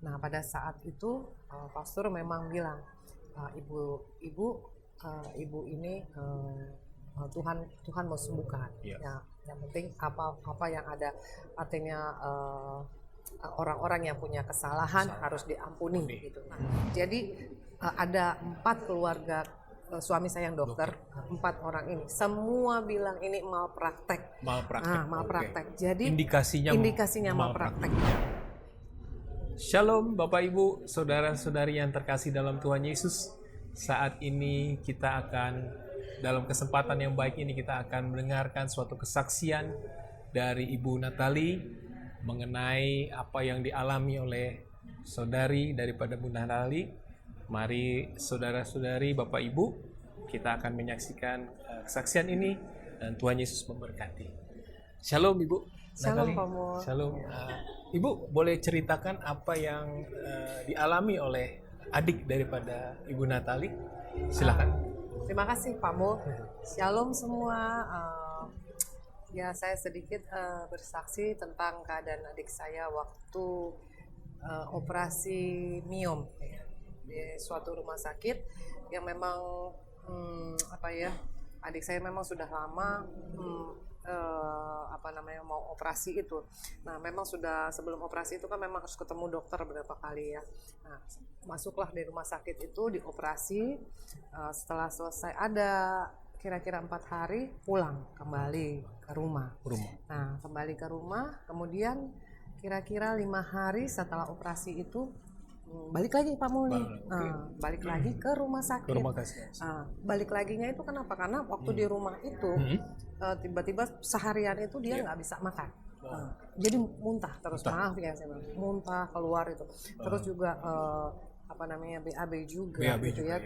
Nah, pada saat itu pastor memang bilang, ibu ini Tuhan mau sembuhkan. Iya. Ya, yang penting apa yang ada, artinya orang-orang yang punya kesalahan harus diampuni gitu. Nah, jadi ada 4 keluarga suami saya yang dokter, 4 orang ini semua bilang ini malpraktek. Malpraktek. Malpraktek. Oke. Jadi indikasinya malpraktek. Shalom Bapak Ibu, saudara-saudari yang terkasih dalam Tuhan Yesus. Saat ini kita akan, dalam kesempatan yang baik ini, kita akan mendengarkan suatu kesaksian dari Ibu Natali mengenai apa yang dialami oleh saudari daripada Bu Natali. Mari saudara-saudari, Bapak Ibu, kita akan menyaksikan kesaksian ini dan Tuhan Yesus memberkati. Shalom Ibu Shalom, Natali. Pak Mo. Shalom. Ibu boleh ceritakan apa yang dialami oleh adik daripada Ibu Natali? Silakan. Terima kasih Pak Mo. Shalom semua. Ya, saya sedikit bersaksi tentang keadaan adik saya waktu operasi miom di suatu rumah sakit yang memang adik saya memang sudah lama mau operasi itu. Nah, memang sudah sebelum operasi itu kan memang harus ketemu dokter beberapa kali ya. Nah, masuklah di rumah sakit itu, dioperasi. Setelah selesai ada kira-kira 4 hari pulang kembali ke rumah. Nah, kembali ke rumah, kemudian kira-kira 5 hari setelah operasi itu balik lagi Pak Muli. Balik lagi ke rumah sakit. Balik laginya itu kenapa? Karena waktu di rumah itu tiba-tiba seharian itu dia nggak bisa makan. Jadi muntah terus. Maaf ya saya bilang, muntah keluar itu. Terus juga BAB juga gitu ya.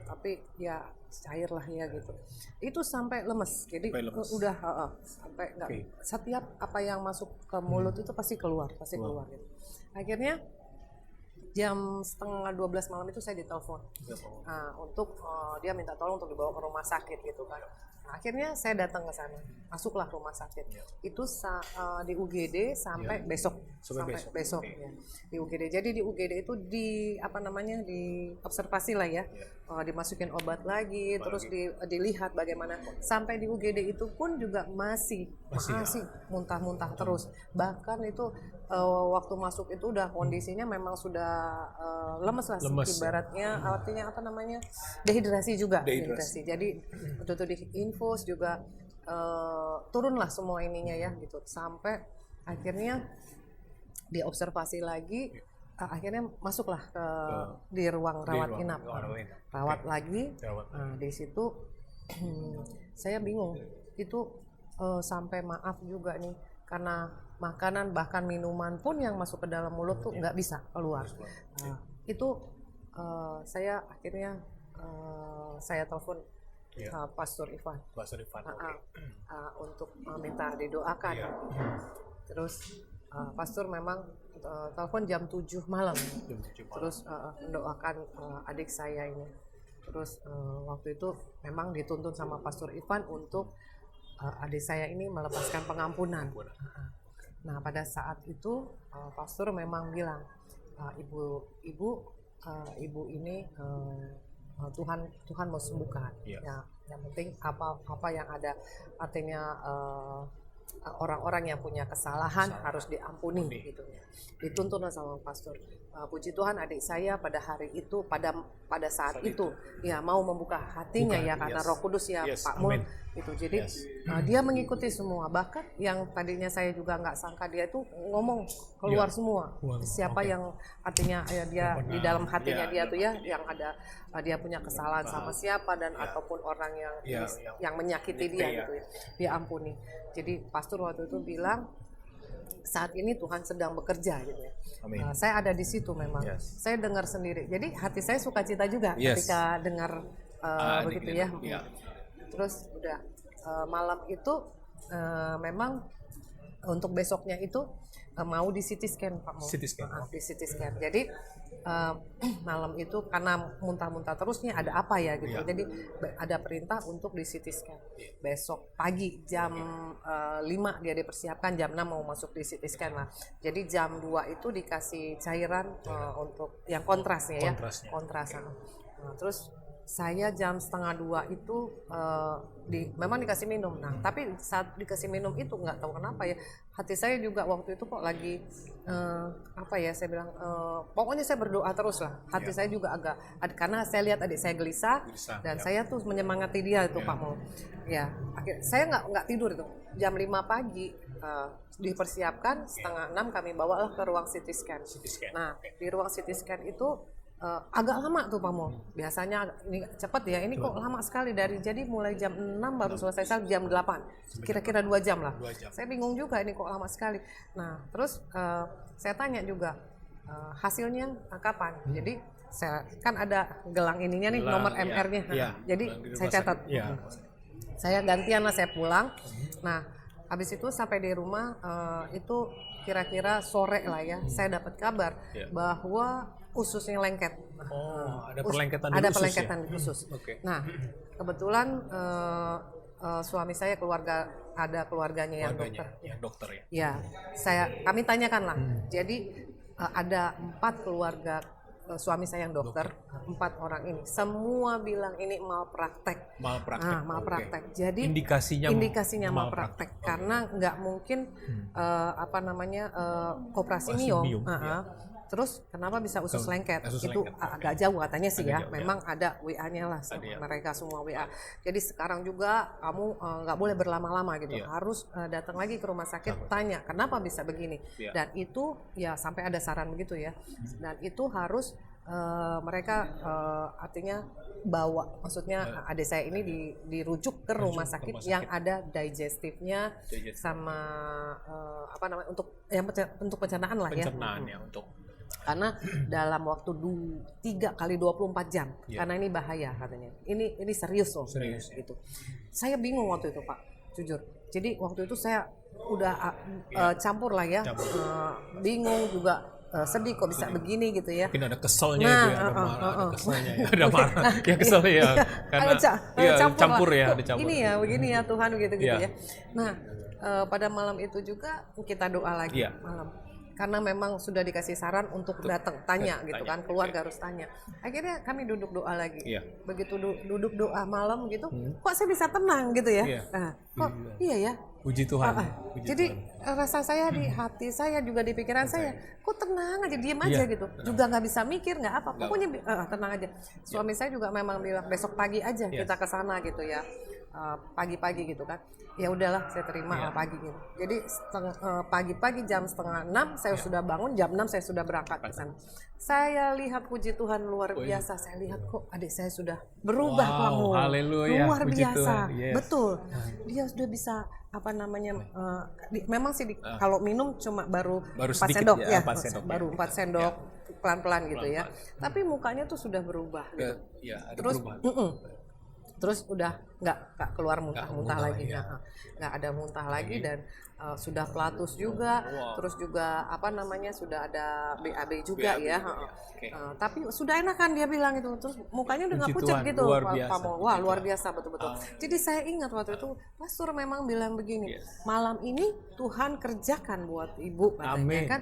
Tapi ya cair lah ya gitu. Itu sampai lemes. Jadi udah sampai nggak setiap apa yang masuk ke mulut itu pasti keluar gitu. Akhirnya jam 11:30 malam itu saya ditelepon untuk dia minta tolong untuk dibawa ke rumah sakit gitu kan. Nah, akhirnya saya datang ke sana, masuklah rumah sakit. Itu di UGD sampai besok. Ya. Di UGD. Jadi di UGD itu di observasi lah ya. Dimasukin obat lagi, terus dilihat bagaimana. Sampai di UGD itu pun juga masih muntah-muntah terus. Bahkan itu waktu masuk itu udah kondisinya memang sudah lemes lah, ibaratnya artinya dehidrasi juga. Jadi waktu itu diinfus juga turunlah semua ininya ya gitu, sampai akhirnya diobservasi lagi. Akhirnya masuklah di ruang rawat inap. Lagi. Nah, di situ saya bingung itu sampai maaf juga nih, karena makanan bahkan minuman pun yang masuk ke dalam mulut tuh nggak bisa keluar. Itu saya akhirnya saya telepon Pastor Ivan. Untuk minta didoakan. Terus Pastor memang telepon jam 7 malam. Terus mendoakan adik saya ini. Terus waktu itu memang dituntun sama Pastor Ivan untuk adik saya ini melepaskan pengampunan. Nah, pada saat itu pastor memang bilang, ibu ini Tuhan mau sembuhkan. Ya, yang penting apa yang ada, artinya orang-orang yang punya kesalahan harus diampuni gitu ya. Dituntun sama pastor. Puji Tuhan adik saya pada hari itu, pada saat itu ya mau membuka hatinya karena Roh Kudus Pak Mul itu. Jadi dia mengikuti semua. Bahkan yang tadinya saya juga nggak sangka, dia itu ngomong keluar semua. Siapa yang artinya dia di dalam hatinya dia tuh ya, yang ada dia punya kesalahan sama siapa dan ataupun orang yang menyakiti dia gitu ya, dia ampuni. Jadi pastor waktu itu bilang saat ini Tuhan sedang bekerja gitu ya. Saya ada di situ memang. Saya dengar sendiri. Jadi hati saya sukacita juga ketika dengar begitu ya. Terus udah malam itu memang untuk besoknya itu mau di CT scan Pak Mo. CT scan. Di CT scan. Jadi malam itu karena muntah-muntah terusnya ada apa ya gitu. Iya. Jadi ada perintah untuk di CT scan. Besok pagi jam 5 dia dipersiapkan, jam 6 mau masuk di CT scan lah. Jadi jam 2 itu dikasih cairan untuk yang kontrasnya ya. Kontrasnya. Nah, terus saya jam 1:30 itu memang dikasih minum. Nah, tapi saat dikasih minum itu nggak tahu kenapa ya, hati saya juga waktu itu kok lagi apa ya, saya bilang pokoknya saya berdoa terus lah. Hati saya juga agak, karena saya lihat adik saya gelisah dan saya tuh menyemangati dia itu Pak Mo. Ya, saya nggak tidur itu. Jam 5 pagi dipersiapkan, 5:30 kami bawalah ke ruang CT scan. Nah, di ruang CT scan itu agak lama tuh Pak Mo. Biasanya ini cepet ya, ini kok lama sekali jadi mulai jam 6 baru selesai jam 8. Kira-kira 2 jam lah. 2 jam. Saya bingung juga ini kok lama sekali. Nah, terus saya tanya juga hasilnya kapan. Jadi saya kan ada gelang ininya nih, nomor MR-nya. Nah, jadi saya catat. Saya gantian lah, saya pulang. Nah, habis itu sampai di rumah itu kira-kira sore lah ya, saya dapat kabar bahwa ususnya lengket. Ada perlengketan di ada usus. perlengketan di usus. Okay. Nah, kebetulan suami saya ada keluarganya yang dokter. Yang dokter ya. Ya, kami tanyakan lah. Jadi ada 4 keluarga suami saya yang dokter, 4 orang ini semua bilang ini malpraktek. Malpraktek. Okay. Jadi indikasinya malpraktek karena nggak mungkin operasi miom. Terus kenapa bisa usus lengket? Itu agak jauh katanya sih ya. Memang ada WA-nya lah mereka semua WA. Jadi sekarang juga kamu nggak boleh berlama-lama gitu. Harus datang lagi ke rumah sakit, tanya kenapa bisa begini. Dan itu ya sampai ada saran begitu ya. Dan itu harus mereka artinya maksudnya adik saya ini dirujuk ke rumah sakit yang ada digestifnya sama untuk pencernaan lah ya. Karena dalam waktu 3 kali 24 jam karena ini bahaya katanya. Ini serius loh. Gitu. Saya bingung waktu itu Pak, jujur. Jadi waktu itu saya udah campur lah ya. Bingung juga, sedih kok bisa begini gitu ya. Mungkin ada keselnya itu ya, ada marah, ada keselnya ya. Ada marah, ya kesel ya. Karena campur ya, ada campur. Ini ya, begini ya Tuhan gitu-gitu ya. Nah, pada malam itu juga kita doa lagi malam. Karena memang sudah dikasih saran untuk datang tanya gitu kan, keluarga harus tanya. Akhirnya kami duduk doa lagi. Begitu duduk doa malam gitu, kok saya bisa tenang gitu ya. Nah, kok iya ya. Puji Tuhan. Jadi rasa saya di hati saya juga di pikiran saya, kok tenang aja, diem aja gitu. Juga nggak bisa mikir, nggak apa, pokoknya tenang aja. Suami saya juga memang bilang besok pagi aja kita ke sana gitu ya. Pagi-pagi gitu kan. Ya udahlah, saya terima pagi gitu. Jadi pagi-pagi jam 5:30 saya sudah bangun, jam 6 saya sudah berangkat ke sana. Saya lihat puji Tuhan luar biasa. Saya lihat kok adik saya sudah berubah kamu. Luar biasa. Betul. Dia sudah bisa memang sih kalau minum cuma baru 4 sendok ya. Baru 4 sendok pelan-pelan gitu ya. Tapi mukanya tuh sudah berubah gitu. Terus udah nggak keluar muntah lagi, nggak ada muntah lagi dan sudah pelatus juga, terus juga sudah ada BAB juga ya. Tapi sudah enakan dia bilang itu, terus mukanya udah nggak pucat gitu, Pak Mo. Wah luar biasa betul-betul. Jadi saya ingat waktu itu Pastor memang bilang begini, malam ini Tuhan kerjakan buat ibu, katanya kan,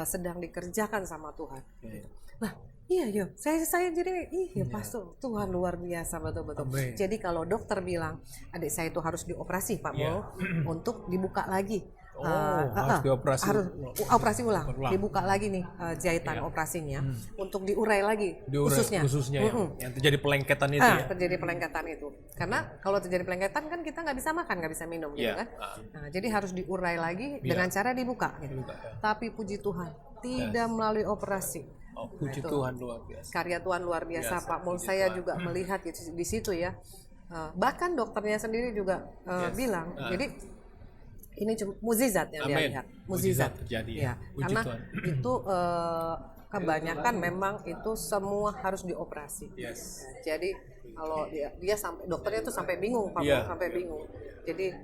sedang dikerjakan sama Tuhan. Nah. Iya, saya jadi Pastor, Tuhan luar biasa betul-betul. Jadi kalau dokter bilang adik saya itu harus dioperasi Pak Mo, untuk dibuka lagi. Harus dioperasi. Operasi ulang. Dibuka lagi nih jahitan operasinya untuk diurai lagi ususnya yang terjadi pelengketan itu ya. Terjadi pelengketan itu. Karena kalau terjadi pelengketan kan kita nggak bisa makan, nggak bisa minum gitu kan. Nah, jadi harus diurai lagi dengan cara dibuka gitu. Tapi puji Tuhan tidak melalui operasi. Puji Tuhan luar biasa. Karya Tuhan luar biasa Pak Mo. Saya juga melihat di situ ya. Bahkan dokternya sendiri juga bilang, jadi ini cuma mukjizat yang dia lihat. Mukjizat terjadi ya. Karena itu kebanyakan memang itu semua harus dioperasi. Jadi Kalau dia sampai dokternya tuh sampai bingung, Pak, Iya. sampai bingung. Jadi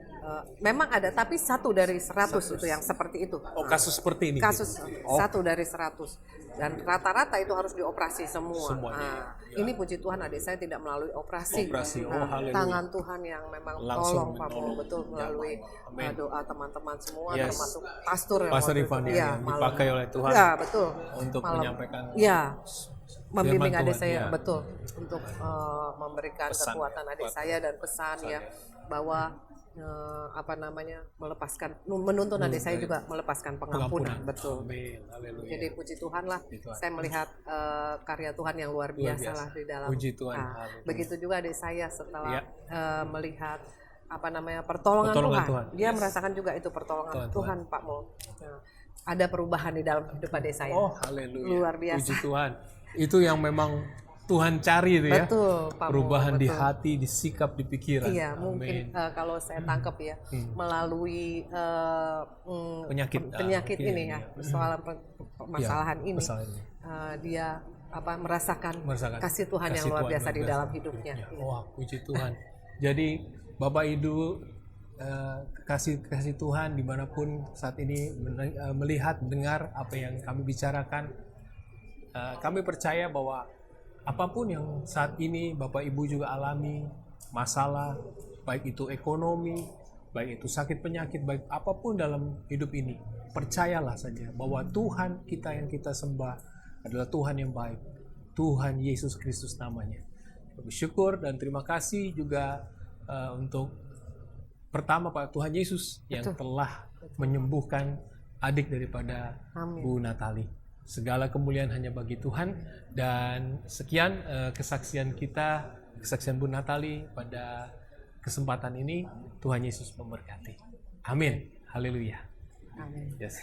memang ada, tapi 1 dari 100 itu yang seperti itu. Oh, kasus seperti ini. Kasus gitu? Oh, 1 dari 100, dan rata-rata itu harus dioperasi semua. Semuanya, Ini puji Tuhan adik saya tidak melalui operasi. Operasi, oh, haleluya. Tangan Tuhan yang memang Langsung tolong Pak Mo, menolong. betul, melalui Amin. doa teman-teman semua, Yes. termasuk pastor yang Pastor waktu itu. Ivan Iya, yang malam. dipakai oleh Tuhan Ya, betul. untuk Malam. menyampaikan Iya, membimbing firman adik Tuhan, saya, ya. betul, untuk memberikan Pesan, kekuatan ya. adik saya dan pesan ya, bahwa menuntun adik saya juga melepaskan pengampunan, betul. Amin. Haleluya. Jadi puji Tuhan lah, Puji Tuhan. saya melihat karya Tuhan yang luar biasa lah di dalam. Puji Tuhan. Nah, Haleluya. begitu juga adik saya setelah Ya. melihat pertolongan Pertolongan Tuhan. Tuhan. Dia Yes. merasakan juga itu pertolongan Tuhan. Tuhan, Pak Mo. Nah, ada perubahan di dalam hidup adik saya. Oh, haleluya. Luar biasa. Puji Tuhan. Itu yang memang Tuhan cari itu ya. Betul, Pak Mo, Perubahan di betul. hati, di sikap, di pikiran. Iya, Amin. mungkin kalau saya tangkap ya, melalui penyakit ini ya, permasalahan ini, Masalah ini. dia merasakan kasih Tuhan yang kasih luar Tuhan biasa di dalam hidupnya. Iya. Wah, puji Tuhan. Jadi Bapak Ibu, kasih Tuhan dimanapun saat ini melihat, mendengar apa yang kami bicarakan, kami percaya bahwa apapun yang saat ini Bapak Ibu juga alami masalah, baik itu ekonomi, baik itu sakit penyakit, baik apapun dalam hidup ini, percayalah saja bahwa Tuhan kita yang kita sembah adalah Tuhan yang baik, Tuhan Yesus Kristus namanya. Bersyukur dan terima kasih juga untuk pertama Pak Tuhan Yesus yang telah menyembuhkan adik daripada Amin. Bu Natali. Segala kemuliaan hanya bagi Tuhan, dan sekian kesaksian kita, kesaksian Bu Natali pada kesempatan ini. Tuhan Yesus memberkati. Amin. Haleluya. Amin. Yes.